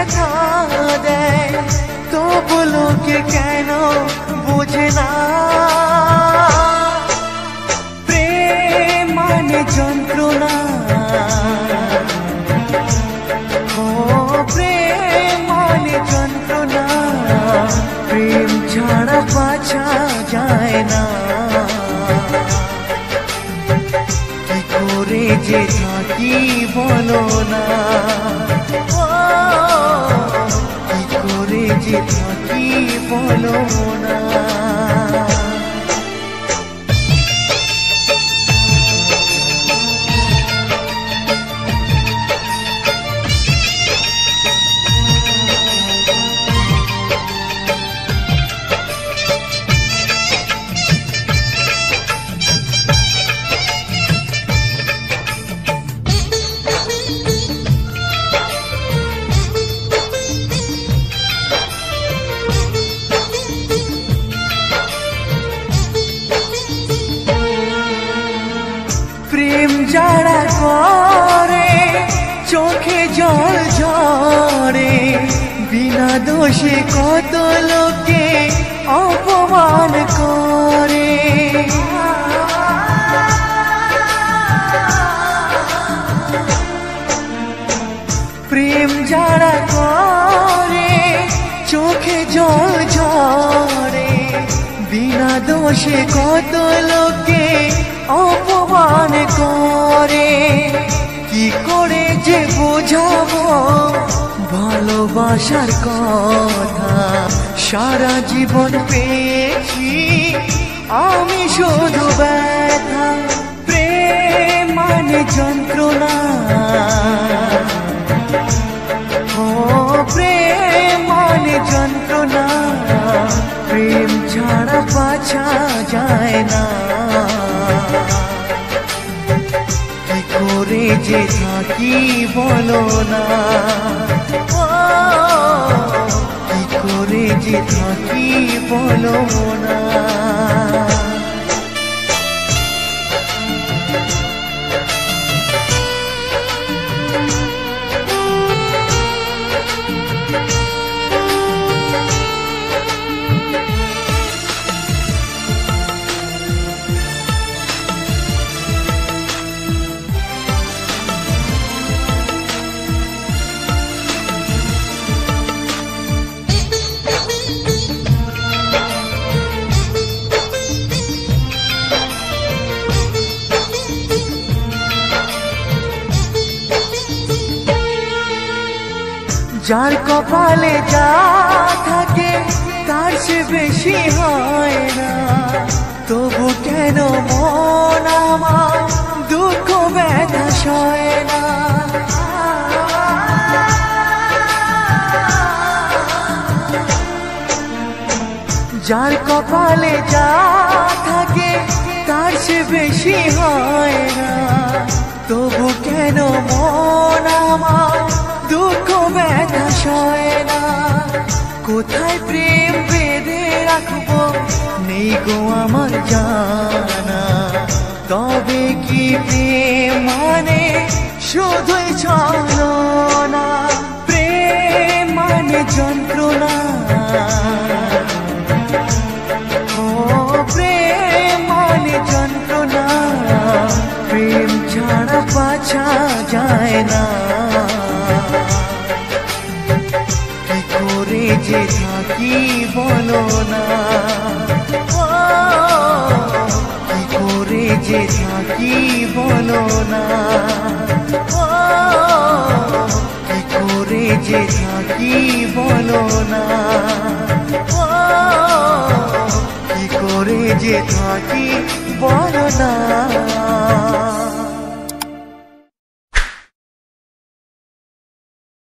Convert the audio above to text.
ব্যথা দেয় তবু লোকে কেন বোঝে না প্রেম মানে যন্ত্রণা ও প্রেম মানে যন্ত্রণা প্রেম ছাড়া বাঁচা যায় না কি করে যে থাকি বলো না কি করে যে থাকি বলো না প্রেম যারা করে চোখে জল ঝরে বিনা দোষে কত লোকে অপমান করে প্রেম যারা করে চোখে জল ঝরে বিনা দোষে কত লোকে অপমান করে কি করে যে বোঝাবো ভালোবাসার কথা সারা জীবন পেয়েছি আমি শুধু ব্যথা প্রেম মানে যন্ত্রণা ও প্রেম মানে যন্ত্রণা প্রেম ছাড়া বাঁচা যায় না কি করে যে থাকি বলো না কি করে যে থাকি বলো না যার কপালে যা থাকে তার সে বেশি হয় না তবু কেন মন আমার দুঃখ ব্যথা সয় না যার কপালে যা থাকে তার সে বেশি হয় না তবু কেন মন আমার দুঃখ ব্যথা সয় না কোথায় প্রেম বেঁধে রাখবো নেই গো আমার জানা তবে কি প্রেম মানে শুধুই ছলনা প্রেম মানে যন্ত্রণা ও প্রেম মানে যন্ত্রণা প্রেম ছাড়া বাঁচা যায় না কি করে যে থাকি বলো না কি করে যে থাকি বলো না কি করে যে থাকি বলো না কি করে যে থাকি বলো না।